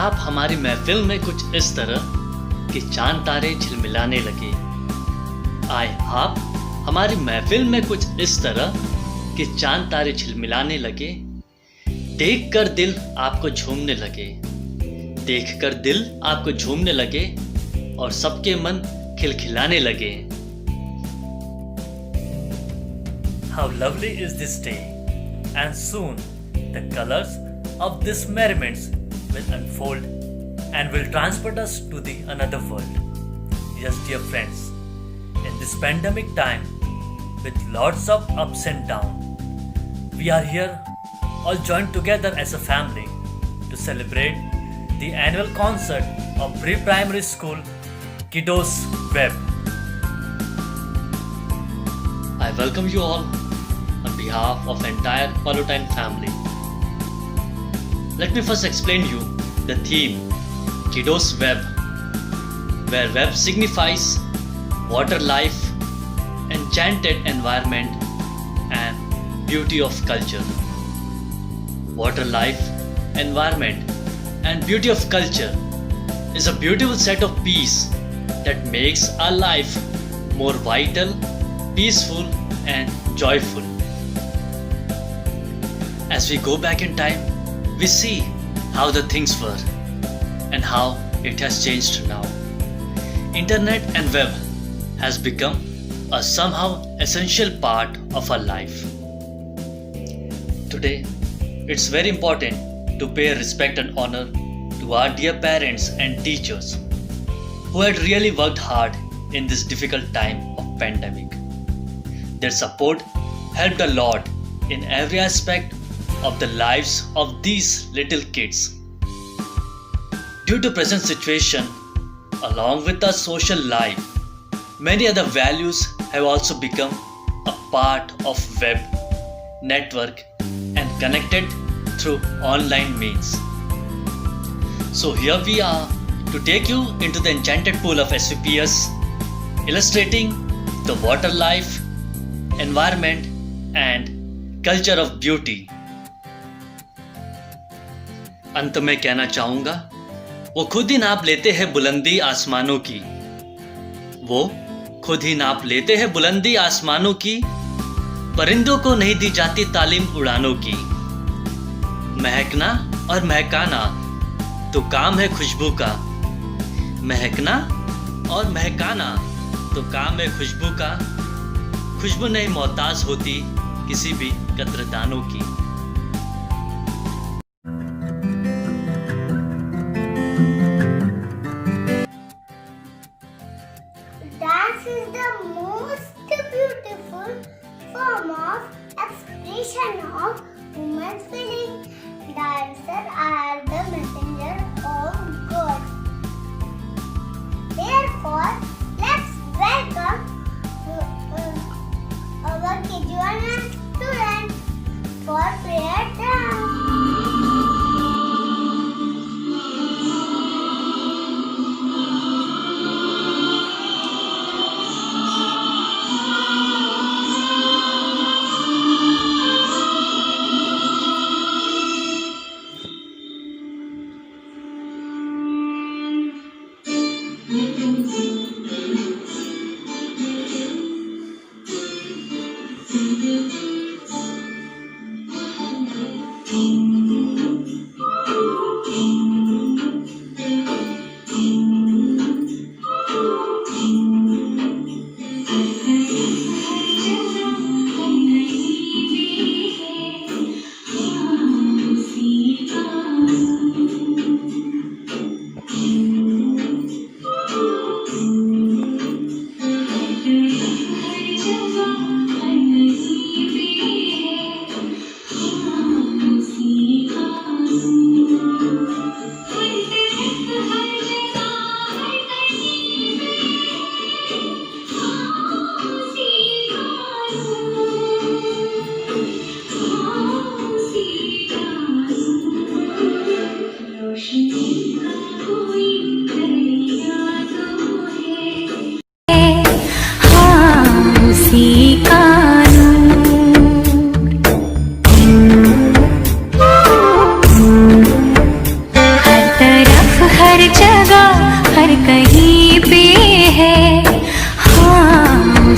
आप हमारी महफिल में कुछ इस तरह कि चांद तारे झिलमिलाने लगे। आए आप हमारी महफिल में कुछ इस तरह कि चांद तारे झिलमिलाने लगे। देख कर दिल आपको झूमने लगे, देख कर दिल आपको झूमने लगे और सबके मन खिलखिलाने लगे। How lovely is this day, and soon the colors of this merriments will unfold and will transport us to the another world. Yes, dear friends, in this pandemic time with lots of ups and downs, we are here all joined together as a family to celebrate the annual concert of pre-primary school Kiddos Web. I welcome you all on behalf of entire Palutine family. Let me first explain you the theme Kiddos Web, where web signifies water life, enchanted environment and beauty of culture. Water life, environment and beauty of culture is a beautiful set of peace that makes our life more vital, peaceful and joyful. As we go back in time, we see how the things were and how it has changed now. Internet and web has become a somehow essential part of our life. Today, it's very important to pay respect and honor to our dear parents and teachers who had really worked hard in this difficult time of pandemic. Their support helped a lot in every aspect of the lives of these little kids. Due to present situation, along with our social life, many other values have also become a part of web, network and connected through online means. So here we are to take you into the enchanted pool of SVPS, illustrating the water life, environment and culture of beauty. अंत में कहना चाहूंगा, वो खुद ही नाप लेते हैं बुलंदी आसमानों की, वो खुद ही नाप लेते हैं बुलंदी आसमानों की, परिंदों को नहीं दी जाती तालीम उड़ानों की। महकना और महकाना तो काम है खुशबू का, महकना और महकाना तो काम है खुशबू का, खुशबू नहीं मोहताज होती किसी भी कद्रदानों की। Dance is the most beautiful form of expression of human feeling. Dancers are the messenger of God. Therefore, let's welcome our Kijuana students for prayer time.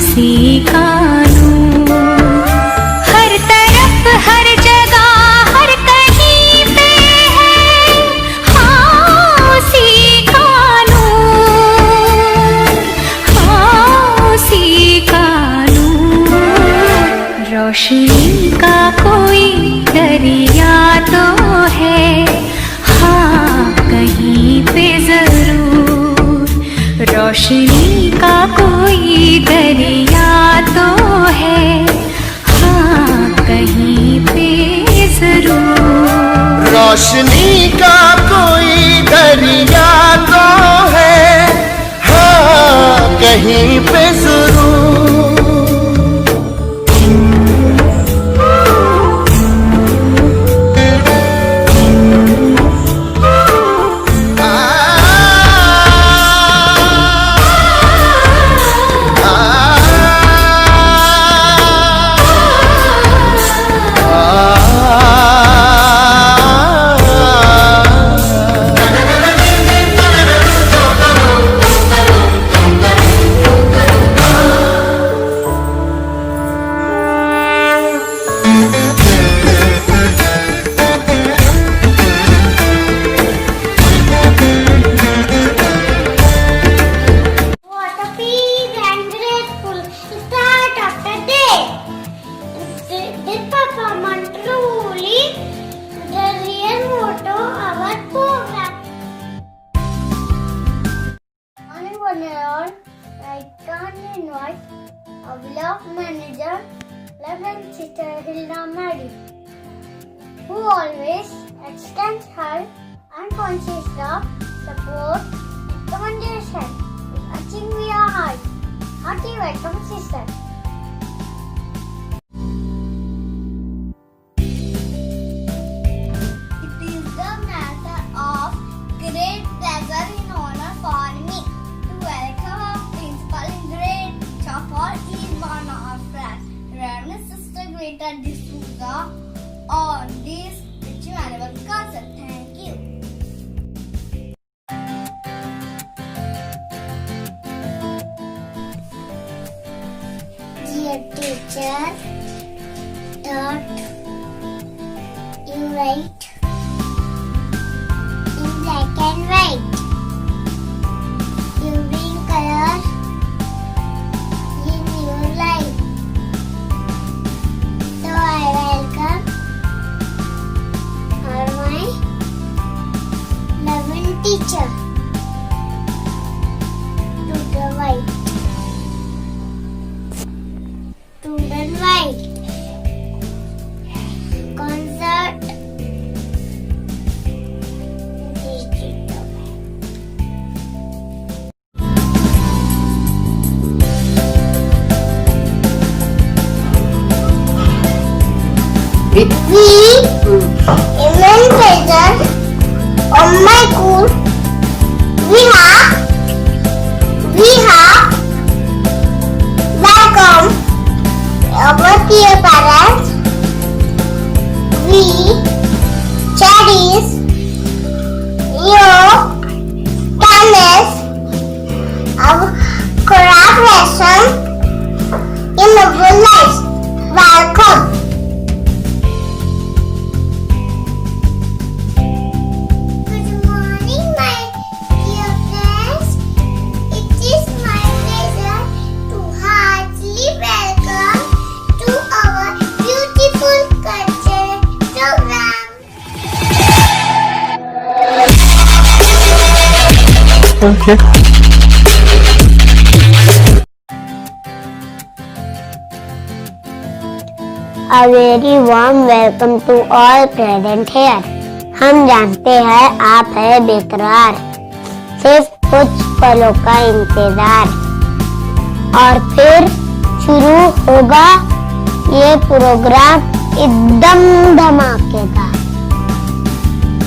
उसी का नूर हर तरफ हर जगह हर कहीं पे है, हाँ उसी का नूर, हाँ उसी का नूर। रोशनी का कोई दरिया तो है, हाँ कहीं पे जरूर। रोशनी का कोई दरिया तो है, हाँ कहीं पे जरूर। रोशनी का कोई दरिया तो है, हाँ कहीं पे जरूर। What a peace and grateful start of the day. This performance truly the real motto of our program. Morning, one and all. I can't invite our beloved manager, Reverend Sister Hilda Madi, who always extends her unconscious love, support, and commendation. Watching we are high. Hearty welcome, sister. It is the matter of great pleasure and honor for me to welcome our principal and great of all is one of our friends, Reverend Sister Greta D'Souza, on this rich annual concert. Thank you. Dear teacher, taught you write in black and white. You bring color in your life. So I welcome our my loving teacher to the white. Student white concert digital. We immense pleasure on my school. We have welcome our dear parents. We cherish your kindness, our craft lesson in our lives. Welcome. Good morning, my dear friends. It is my pleasure to heartily welcome to our beautiful culture program. A very warm welcome to all present here. हम जानते हैं आप है बेकरार, सिर्फ कुछ पलों का इंतजार और फिर शुरू होगा ये प्रोग्राम एकदम धमाकेदार।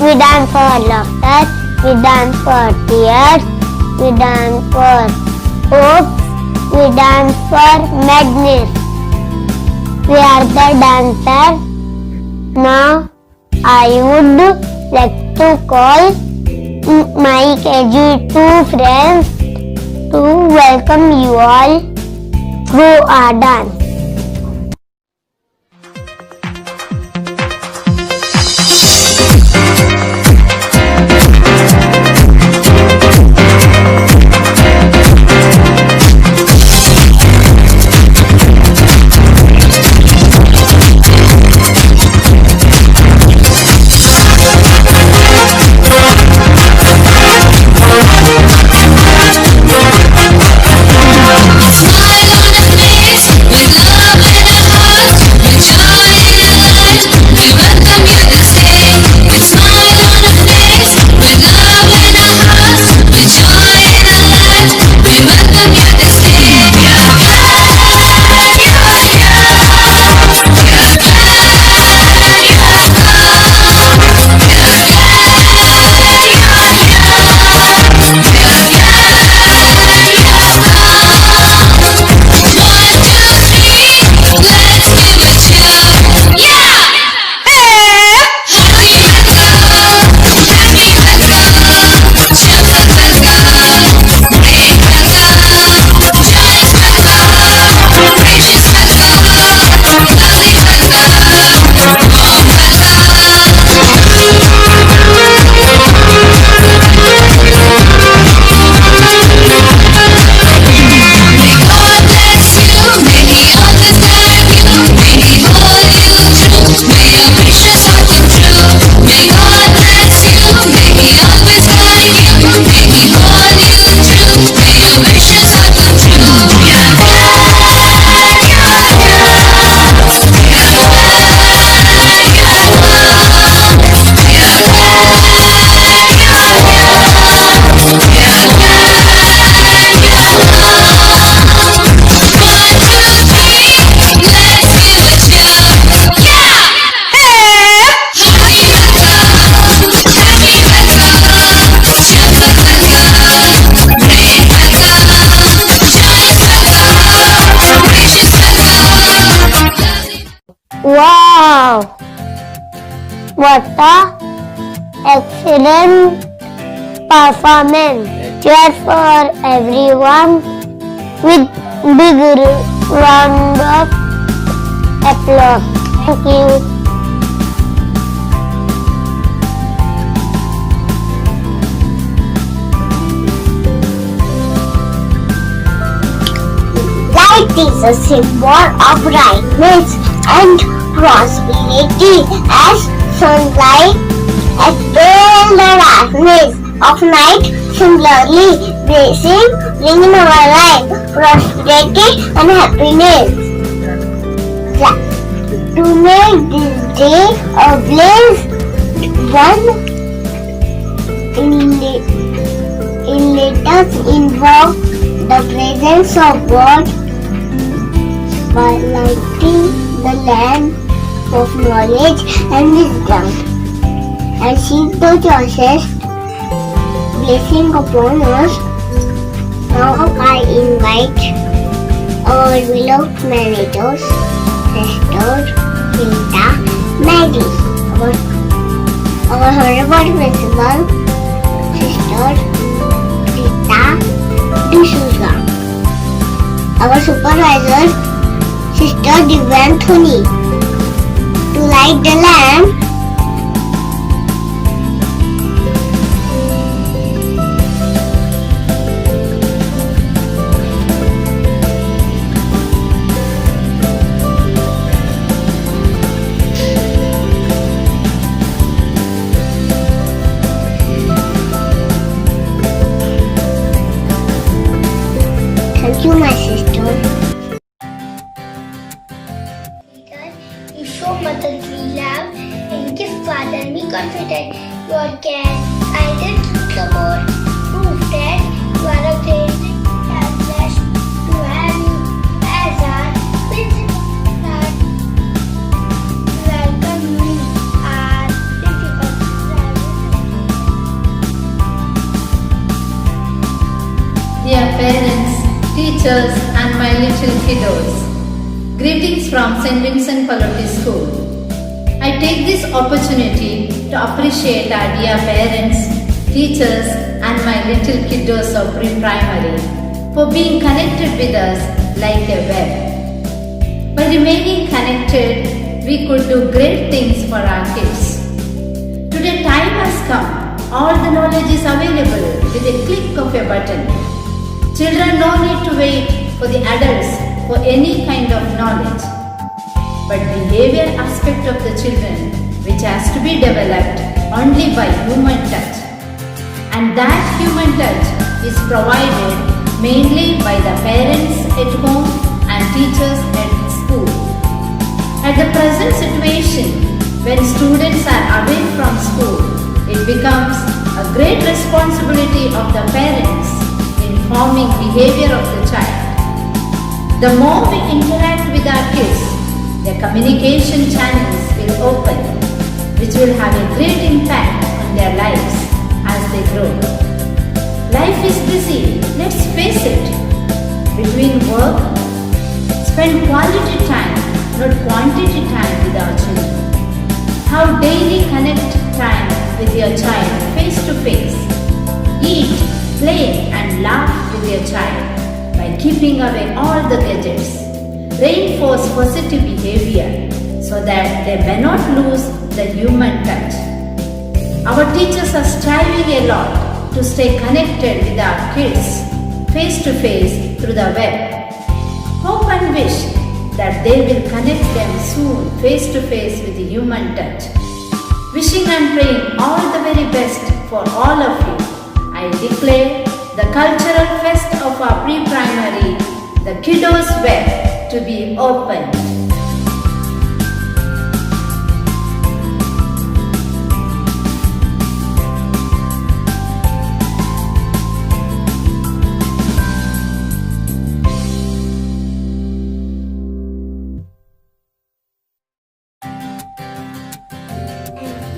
We dance for laughter, we dance for tears, we dance for hope, we dance for madness. We are the dancers. Now I would like to call my KG2 friends to welcome you all. who are done. Wow! What a excellent performance! Cheers for everyone with big round of applause. Thank you. Light is a symbol of brightness and prosperity as sunlight expels the darkness of night. Similarly, blessing bring in our life prosperity and happiness. To make this day a blessed one, let us invoke the presence of God by lighting the lamp of knowledge and wisdom, and seek the choicest blessing upon us. Now I invite our beloved managers, Sister Hilda Maddie, our honorable principal, Sister Rita D'Souza, our supervisor, Sister Divyan Thoni, to light the lamp. Thank you, my sister. You show motherly love and give fatherly confidence. Your care, guidance, support, prove that you are a great and blessed to have you as our principal. Welcome you our principal. Dear parents, teachers and my little kiddos, greetings from St. Vincent Pallotti School. I take this opportunity to appreciate our dear parents, teachers and my little kiddos of pre-primary for being connected with us like a web. By remaining connected, we could do great things for our kids. Today time has come. All the knowledge is available with a click of a button. Children no need to wait for the adults for any kind of knowledge. But behavior aspect of the children which has to be developed only by human touch. And that human touch is provided mainly by the parents at home and teachers at school. At the present situation, when students are away from school, it becomes a great responsibility of the parents in forming behavior of the child. The more we interact with our kids, the communication channels will open, which will have a great impact on their lives as they grow. Life is busy, let's face it. Between work, spend quality time, not quantity time with our children. Have daily connect time with your child face to face. Eat, play and laugh with your child by keeping away all the gadgets. Reinforce positive behavior so that they may not lose the human touch. Our teachers are striving a lot to stay connected with our kids face to face through the web. Hope and wish that they will connect them soon face to face with the human touch. Wishing and praying all the very best for all of you. I declare the cultural fest of our pre-primary, the Kiddos Web, to be opened.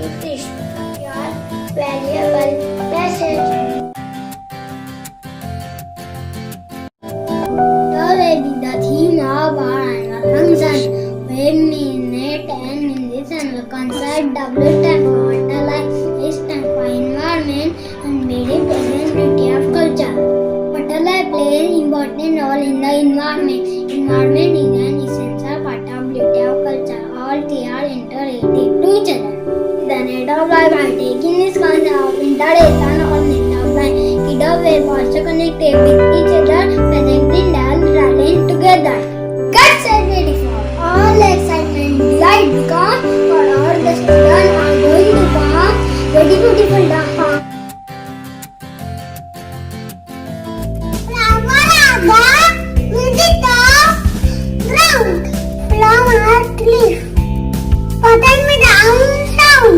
It is your valuable message. Today be the theme of our annual function. We meet and in this annual concert, W stand for water life, A stand for environment, and B represents beauty of culture. Water life plays an important role in the environment. Environment is an essential part of beauty of culture. All three are interrelated to each other. The net of life by taking this concept of interaction or net of life, kiddos were also connected with each other, presenting their talent together. Get set ready for all excitement, delight, because for all the students are going to perform very beautiful dance. Music of ground, flower, leaf. Button with down sound.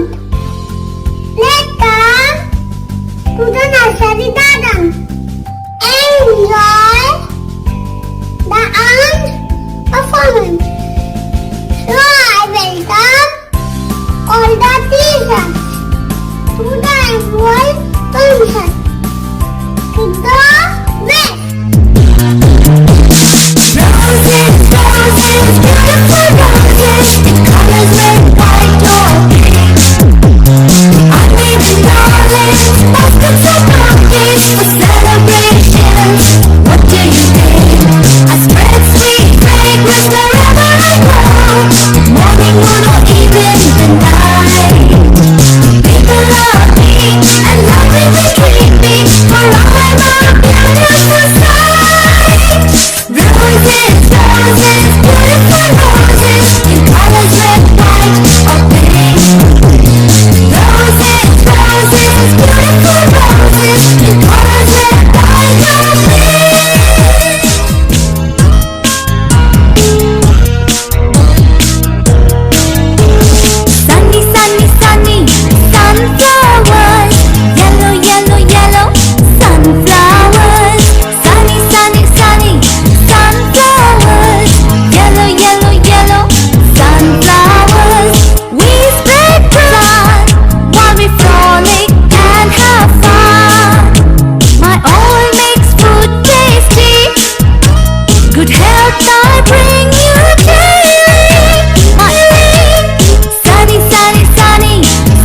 Let's come to the nursery garden. Enjoy the ant performance. So I welcome all the teachers to the annual function. To the west. Roses, roses, beautiful roses, it colors red, white, or pink. I need the knowledge, baskets of monkeys for celebrations. What do you think? I spread sweet fragrance wherever I go, morning, noon, or even the night. People love me and lovingly treat me for all I'm a beautiful sight. Roses, roses, beautiful roses, in colors red, white, or pink. Roses, roses, beautiful roses, in colors red, white, or pink. Sunny, sunny, sunny, sunflowers. Yellow, yellow, yellow, sunflowers. Sunny, sunny, sunny, sunflowers. Yellow, yellow, yellow, sunflowers. We spread fun while we frolic and have fun. My oil makes food tasty. Good health I bring you daily. My sunny, sunny, sunny,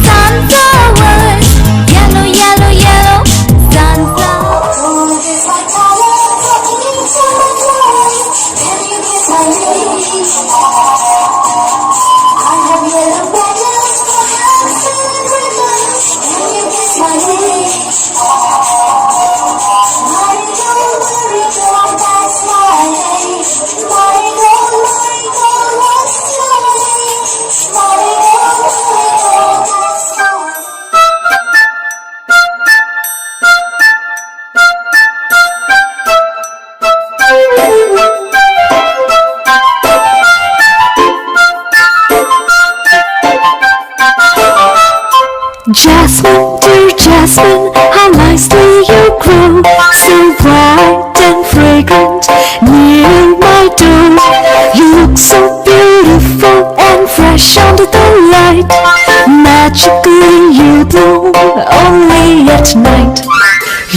sunflowers. Yellow, yellow, yellow, sunflowers. Jasmine, dear Jasmine, how nicely you grow, so bright and fragrant near my door. You look so beautiful and fresh under the light. Magically you bloom only at night.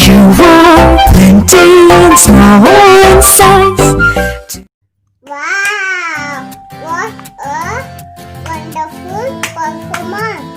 You are plenty in small and size. Wow! What a wonderful performance!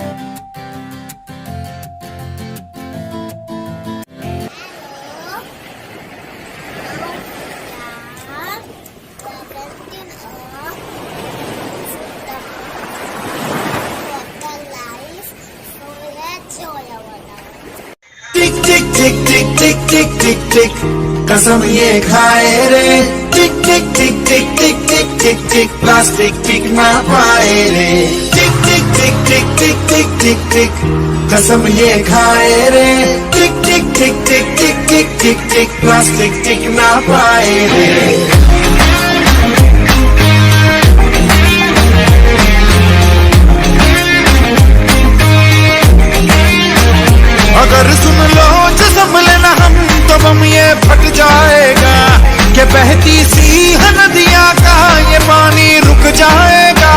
टिक टिक टिक टिक टिक टिक टिक टिक कसम ये खाए रे टिक टिक टिक टिक टिक टिक टिक टिक plastic टिक ना पाए रे टिक टिक टिक टिक टिक टिक टिक टिक कसम ये खाए रे टिक टिक टिक टिक टिक टिक टिक टिक प्लास्टिक टिक ना पाए रे अगर सुन लो जो संभले ना हम तो बम ये फट जाएगा कि बहती सी नदियां का ये पानी रुक जाएगा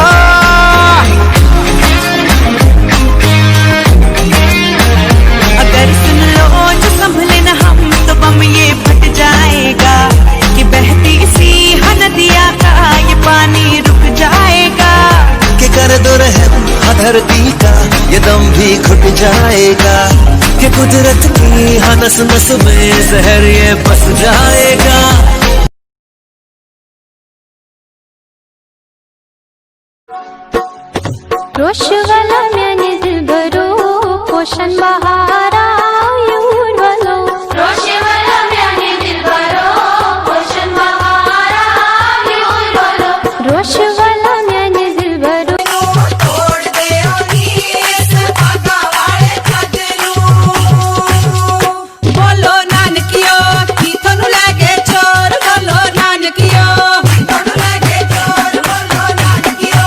अगर सुन लो जो संभले ना हम तो बम ये फट जाएगा कि बहती सी नदियां का ये पानी रुक जाएगा कि कर दो रहम धरती का ये दम भी घुट जाएगा कि कुदरत की नस नस में जहर ये बस जाएगा रोशवाला मैंने दिल भरो पोषण बहारा यूं वालो रोशवाला मैंने दिल भरो पोषण बहारा यूं वालो रोशवाला मैंने दिल भरो छोड़ दे इस भागा वाले छाजरू बोलो नानकियो की तनु लागे चोर बोलो नानकियो तनु लागे चोर बोलो नानकियो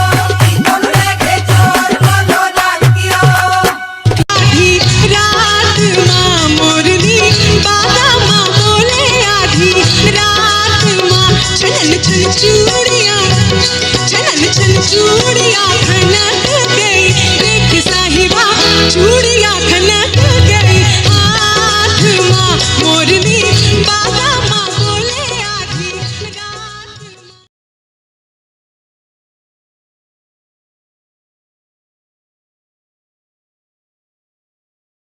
तनु लागे चोर बोलो नानकियो रात मां मुरली बाबा मां बोले आधी रात मां चलन चल चूड़ियां खन